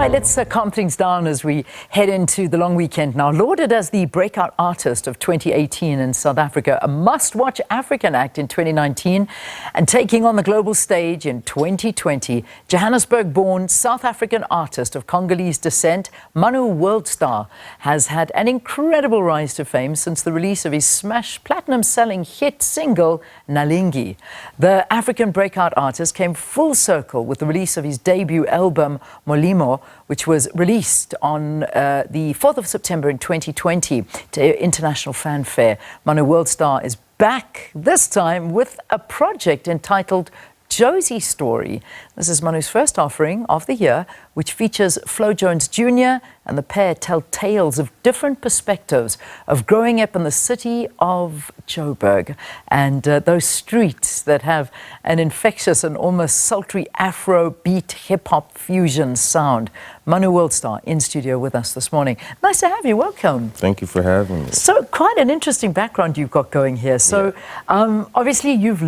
right, let's calm things down as we head into the long weekend now. Lauded as the breakout artist of 2018 in South Africa, a must-watch African act in 2019, and taking on the global stage in 2020, Johannesburg-born South African artist of Congolese descent, Manu WorldStar, has had an incredible rise to fame since the release of his smash platinum-selling hit single, Nalingi. The African breakout artist came full circle with the release of his debut album, Molimo, which was released on the 4th of September in 2020 to international fanfare. Manu WorldStar is back, this time with a project entitled Jozi Story. This is Manu's first offering of the year, which features Flo Jones Jr. and the pair tell tales of different perspectives of growing up in the city of Joburg and those streets that have an infectious and almost sultry afrobeat hip-hop fusion sound. Manu WorldStar in studio with us this morning. Nice to have you. Welcome. Thank you for having me. So quite an interesting background you've got going here. So obviously you've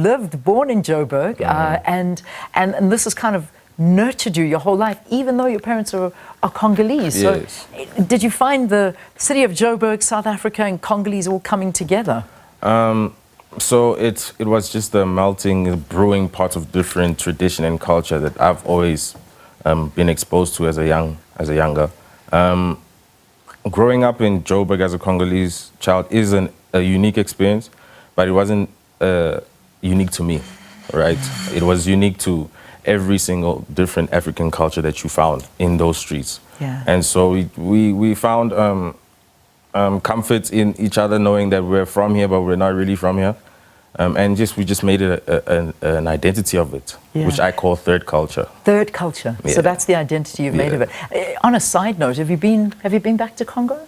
born in Joburg, and this has kind of nurtured you your whole life, even though your parents are Congolese. Yes. So did you find the city of Joburg, South Africa, and Congolese all coming together? So it was just the melting, brewing pot of different tradition and culture that I've always been exposed to as a younger. Growing up in Joburg as a Congolese child is a unique experience, but it wasn't unique to me, right? It was unique to every single different African culture that you found in those streets. Yeah. And so we found comfort in each other, knowing that we're from here, but we're not really from here. And we just made it an identity of it, which I call third culture. Third culture. Yeah. So that's the identity you've made of it. On a side note, have you been back to Congo?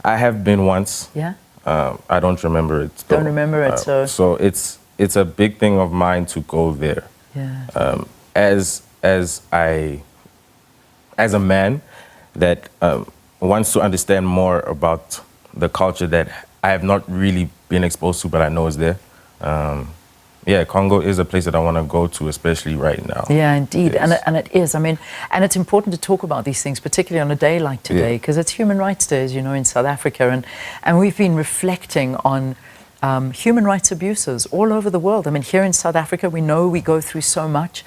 I have been once. Yeah. I don't remember it. Don't remember it. So it's a big thing of mine to go there. Yeah. As a man that wants to understand more about the culture that I have not really been exposed to, but I know is there. Congo is a place that I want to go to, especially right now. Yeah, indeed. And it is. I mean, and it's important to talk about these things, particularly on a day like today, because it's Human Rights Day, as you know, in South Africa. And we've been reflecting on human rights abuses all over the world. I mean, here in South Africa, we know we go through so much.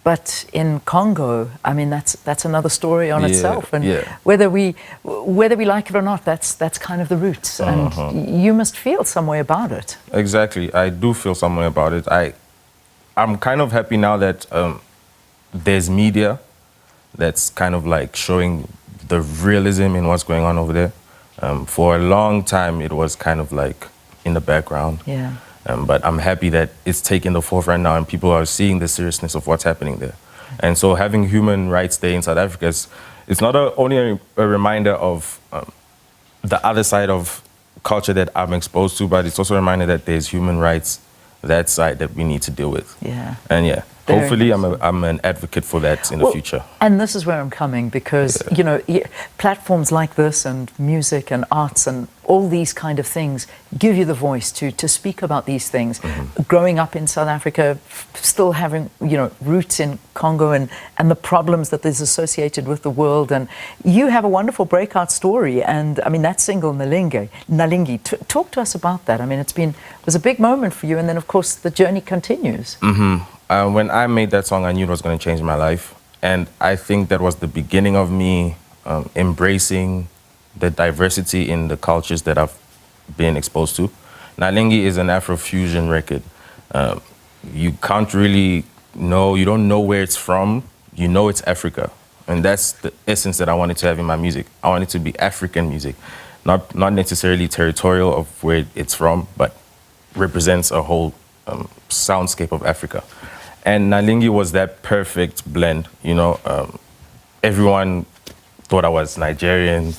But in Congo, I mean, that's another story on itself. And whether we like it or not, that's kind of the roots. And you must feel some way about it. Exactly. I do feel some way about it. I'm kind of happy now that there's media that's kind of like showing the realism in what's going on over there. For a long time, it was kind of like in the background. Yeah. But I'm happy that it's taking the forefront now and people are seeing the seriousness of what's happening there. And so having Human Rights Day in South Africa, it's not only a reminder of the other side of culture that I'm exposed to, but it's also a reminder that there's human rights, that side that we need to deal with. Yeah. And hopefully I'm an advocate for that in the future. And this is where I'm coming because, you know, platforms like this and music and arts and all these kind of things give you the voice to speak about these things. Growing up in South Africa, still having, you know, roots in Congo and the problems that is associated with the world. And you have a wonderful breakout story. And I mean, that single, Nalingi, talk to us about that. I mean, it was a big moment for you. And then, of course, the journey continues. When I made that song, I knew it was going to change my life. And I think that was the beginning of me embracing the diversity in the cultures that I've been exposed to. Nalingi is an Afrofusion record. You can't really know, you don't know where it's from, you know it's Africa. And that's the essence that I wanted to have in my music. I wanted to be African music, not necessarily territorial of where it's from, but represents a whole soundscape of Africa. And Nalingi was that perfect blend, you know. Everyone thought I was Nigerian,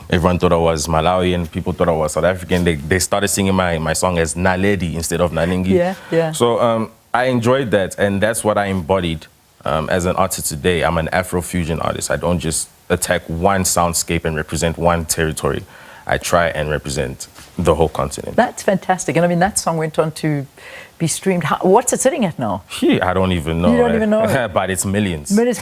everyone thought I was Malawian, people thought I was South African. They started singing my song as Naledi instead of Nalingi. Yeah. So I enjoyed that, and that's what I embodied as an artist today. I'm an Afrofusion artist. I don't just attack one soundscape and represent one territory. I try and represent the whole continent. That's fantastic. And I mean, that song went on to be streamed. What's it sitting at now? I don't even know. You don't even know. But it's millions. Millions.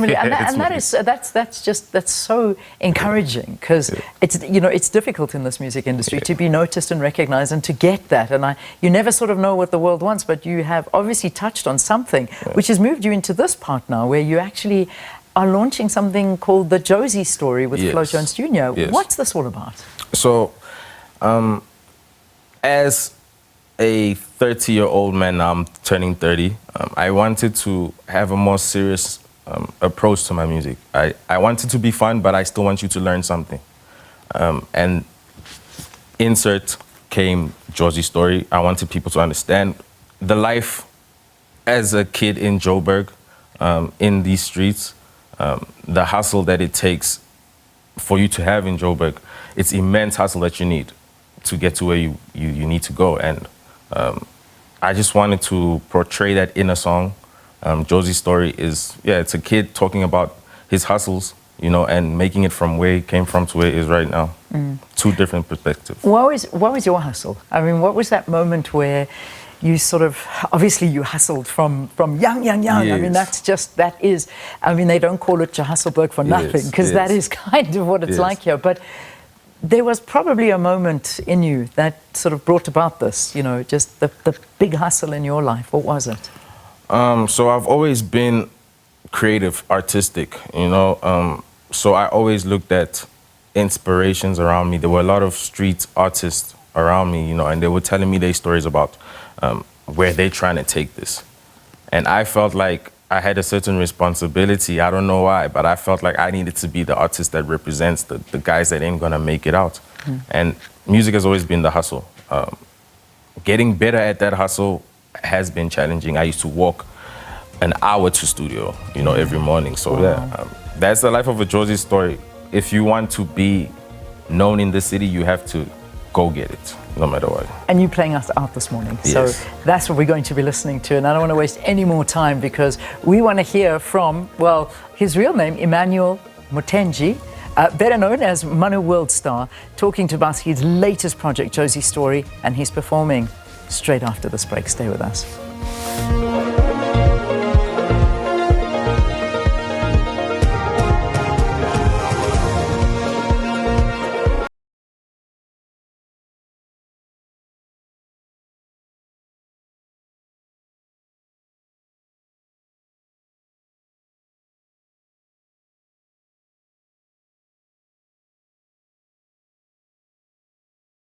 That's so encouraging, because it's, you know, it's difficult in this music industry to be noticed and recognized and to get that. And you never sort of know what the world wants, but you have obviously touched on something which has moved you into this part now, where you actually are launching something called the Jozi Story with Flo Jones Jr. Yes. What's this all about? So, as a 30-year-old man, now I'm turning 30, I wanted to have a more serious approach to my music. I want it to be fun, but I still want you to learn something. And insert came Jozi Story. I wanted people to understand the life as a kid in Joburg, in these streets, the hustle that it takes for you to have in Joburg. It's immense hustle that you need to get to where you need to go. And I just wanted to portray that in a song. Jozi's story is, it's a kid talking about his hustles, you know, and making it from where he came from to where he is right now. Two different perspectives. What was your hustle? I mean, what was that moment where you sort of, obviously you hustled from young. Yes. I mean, that is, I mean, they don't call it Johannesburg for nothing, because that is kind of what it's like here. But there was probably a moment in you that sort of brought about this, you know, just the big hustle in your life. What was it? So I've always been creative, artistic, you know. So I always looked at inspirations around me. There were a lot of street artists around me, you know, and they were telling me their stories about where they're trying to take this. And I felt like I had a certain responsibility. I don't know why, but I felt like I needed to be the artist that represents the guys that ain't gonna make it out. And music has always been the hustle. Getting better at that hustle has been challenging. I used to walk an hour to studio, you know, every morning. So that's the life of a Jozi Story. If you want to be known in the city, you have to go get it, no matter what. And you're playing us out this morning. Yes. So that's what we're going to be listening to. And I don't want to waste any more time, because we want to hear from, well, his real name, Emmanuel Mutenji, better known as Manu WorldStar, talking to us his latest project, Jozi Story, and he's performing straight after this break. Stay with us.